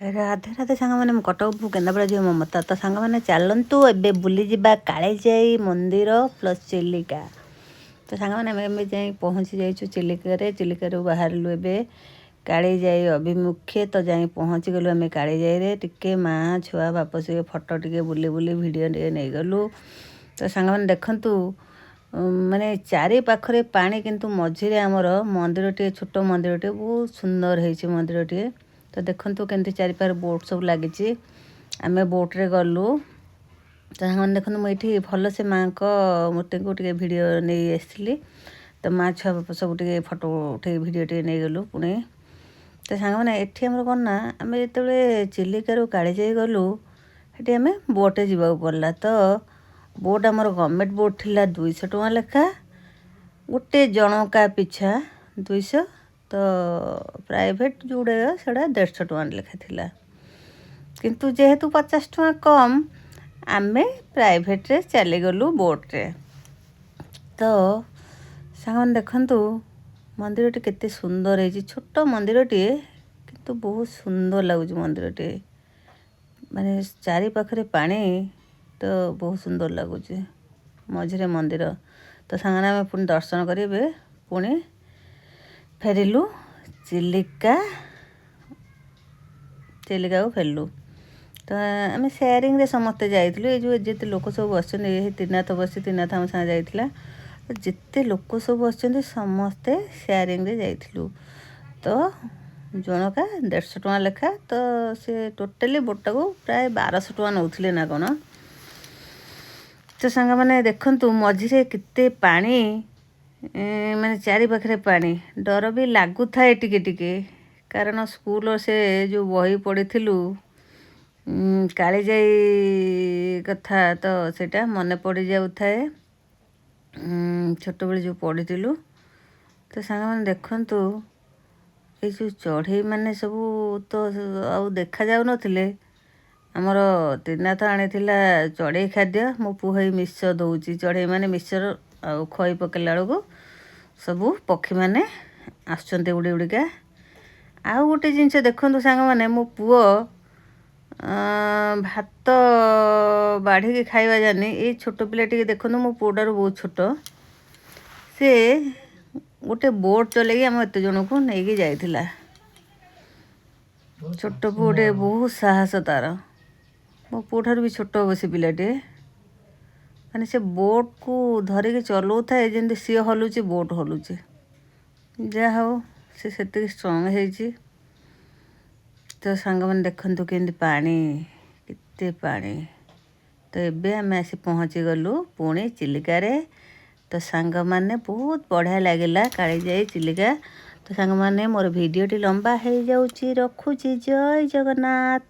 ରାଧେ ରାଧେ ସାଙ୍ଗମାନେ, ମୁଁ କଟକ କେନ୍ଦ୍ରାପଡ଼ା ଝିଅ ମମତା। ତ ସାଙ୍ଗମାନେ ଚାଲନ୍ତୁ ଏବେ ବୁଲିଯିବା କାଳିଜାଇ ମନ୍ଦିର ପ୍ଲସ୍ ଚିଲିକା। ତ ସାଙ୍ଗମାନେ ଆମେ ଯାଇ ପହଞ୍ଚି ଯାଇଛୁ ଚିଲିକାରେ। ଚିଲିକାରୁ ବାହାରିଲୁ ଏବେ କାଳିଜାଇ ଅଭିମୁଖେ। ତ ଯାଇ ପହଞ୍ଚିଗଲୁ ଆମେ କାଳିଜାଇରେ। ଟିକେ ମାଆ ଛୁଆ ବାପ ସିଏ ଫଟୋ ଟିକେ ବୁଲି ବୁଲି ଭିଡ଼ିଓ ଟିକେ ନେଇଗଲୁ। ତ ସାଙ୍ଗମାନେ ଦେଖନ୍ତୁ, ମାନେ ଚାରି ପାଖରେ ପାଣି, କିନ୍ତୁ ମଝିରେ ଆମର ମନ୍ଦିରଟିଏ, ଛୋଟ ମନ୍ଦିରଟିଏ, ବହୁତ ସୁନ୍ଦର ହେଇଛି ମନ୍ଦିରଟିଏ। ତ ଦେଖନ୍ତୁ କେମିତି ଚାରିପାଖରେ ବୋଟ୍ ସବୁ ଲାଗିଛି। ଆମେ ବୋଟ୍ରେ ଗଲୁ। ତ ସାଙ୍ଗମାନେ ଦେଖନ୍ତୁ, ମୁଁ ଏଇଠି ଭଲସେ ମାଆଙ୍କ ମୂର୍ତ୍ତିକୁ ଟିକେ ଭିଡ଼ିଓ ନେଇ ଆସିଥିଲି। ତ ମାଆ ଛୁଆ ବାପ ସବୁ ଟିକେ ଫଟୋ ଉଠେଇ ଭିଡ଼ିଓ ଟିକେ ନେଇଗଲୁ ପୁଣି। ତ ସାଙ୍ଗମାନେ ଏଠି ଆମର କ'ଣ ନା, ଆମେ ଯେତେବେଳେ ଚିଲିକାରୁ କାଳିଜାଇ ଗଲୁ, ସେଠି ଆମେ ବୋଟ୍ରେ ଯିବାକୁ ପଡ଼ିଲା। ତ ବୋଟ୍ ଆମର ଗଭର୍ଣ୍ଣମେଣ୍ଟ ବୋଟ୍ ଥିଲା 200 ଟଙ୍କା ଲେଖା, ଗୋଟେ ଜଣକା ପିଛା 200। ତ ପ୍ରାଇଭେଟ୍ ଯେଉଁଗୁଡ଼ାକ ସେଗୁଡ଼ା 150 ଟଙ୍କା ଲେଖା ଥିଲା। କିନ୍ତୁ ଯେହେତୁ 50 ଟଙ୍କା କମ୍, ଆମେ ପ୍ରାଇଭେଟ୍ରେ ଚାଲିଗଲୁ ବୋଟ୍ରେ। ତ ସାଙ୍ଗମାନେ ଦେଖନ୍ତୁ, ମନ୍ଦିରଟି କେତେ ସୁନ୍ଦର ହେଇଛି। ଛୋଟ ମନ୍ଦିରଟିଏ, କିନ୍ତୁ ବହୁତ ସୁନ୍ଦର ଲାଗୁଛି ମନ୍ଦିରଟିଏ। ମାନେ ଚାରି ପାଖରେ ପାଣି, ତ ବହୁତ ସୁନ୍ଦର ଲାଗୁଛି। ମଝିରେ ମନ୍ଦିର। ତ ସାଙ୍ଗମାନେ ଆମେ ପୁଣି ଦର୍ଶନ କରି ଏବେ ପୁଣି ଫେରିଲୁ ଚିଲିକାକୁ ଫେରିଲୁ। ତ ଆମେ ସେୟାରିଂରେ ସମସ୍ତେ ଯାଇଥିଲୁ। ଏଇ ଯେଉଁ ଯେତେ ଲୋକ ସବୁ ବସିଛନ୍ତି, ଏହି ତ୍ରିନାଥ ଆମ ସାଙ୍ଗେ ଯାଇଥିଲା। ଯେତେ ଲୋକ ସବୁ ବସିଛନ୍ତି ସମସ୍ତେ ସେୟାରିଂରେ ଯାଇଥିଲୁ। ତ ଜଣକା 150 ଟଙ୍କା ଲେଖା। ତ ସେ ଟୋଟାଲି ବୋଟ୍ଟାକୁ ପ୍ରାୟ 1200 ଟଙ୍କା ନେଉଥିଲେ ନା କ'ଣ। ତ ସାଙ୍ଗମାନେ ଦେଖନ୍ତୁ, ମଝିରେ କେତେ ପାଣି, ମାନେ ଚାରି ପାଖରେ ପାଣି। ଡର ବି ଲାଗୁଥାଏ ଟିକେ ଟିକେ, କାରଣ ସ୍କୁଲ ସେ ଯେଉଁ ବହି ପଢ଼ିଥିଲୁ କାଳିଜାଇ କଥା, ତ ସେଇଟା ମନେ ପଡ଼ିଯାଉଥାଏ, ଛୋଟବେଳେ ଯେଉଁ ପଢ଼ିଥିଲୁ। ତ ସାଙ୍ଗମାନେ ଦେଖନ୍ତୁ, ଏଇ ଯେଉଁ ଚଢ଼େଇମାନେ ସବୁ ତ ଆଉ ଦେଖାଯାଉନଥିଲେ। ଆମର ତ୍ରିନାଥ ଆଣିଥିଲା ଚଢ଼େଇ ଖାଦ୍ୟ। ମୋ ପୁଅ ହେଇ ମିକ୍ସଚର ଦେଉଛି। ଚଢ଼େଇମାନେ ମିକ୍ସଚର ଆଉ ଖଇ ପକାଇଲା ବେଳକୁ ସବୁ ପକ୍ଷୀମାନେ ଆସୁଛନ୍ତି ଉଡ଼ି ଉଡ଼ିକା। ଆଉ ଗୋଟେ ଜିନିଷ ଦେଖନ୍ତୁ ସାଙ୍ଗମାନେ, ମୋ ପୁଅ ଭାତ ବାଢ଼ିକି ଖାଇବା ଜାନି। ଏଇ ଛୋଟ ପିଲାଟିକେ ଦେଖନ୍ତୁ, ମୋ ପୁଅଟାରୁ ବହୁତ ଛୋଟ, ସେ ଗୋଟେ ବୋଟ୍ ଚଲେଇକି ଆମ ଏତେ ଜଣଙ୍କୁ ନେଇକି ଯାଇଥିଲା। ଛୋଟ ପୁଅଟେ, ବହୁତ ସାହସ ତାର। ମୋ ପୁଅଠାରୁ ବି ଛୋଟ ହେବ ସେ ପିଲାଟିଏ। ମାନେ ସେ ବୋଟ୍କୁ ଧରିକି ଚଲାଉଥାଏ ଯେମିତି ସିଏ ହଲୁଛି, ବୋଟ୍ ହଲୁଛି। ଯାହା ହଉ, ସେ ସେତିକି ଷ୍ଟ୍ରଙ୍ଗ ହେଇଛି। ତ ସାଙ୍ଗମାନେ ଦେଖନ୍ତୁ କେମିତି ପାଣି, କେତେ ପାଣି। ତ ଏବେ ଆମେ ଆସି ପହଞ୍ଚିଗଲୁ ପୁଣି ଚିଲିକାରେ। ତ ସାଙ୍ଗମାନେ ବହୁତ ବଢ଼ିଆ ଲାଗିଲା କାଳିଜାଇ ଚିଲିକା। ତ ସାଙ୍ଗମାନେ, ମୋର ଭିଡ଼ିଓଟି ଲମ୍ବା ହେଇଯାଉଛି, ରଖୁଛି। ଜୟ ଜଗନ୍ନାଥ।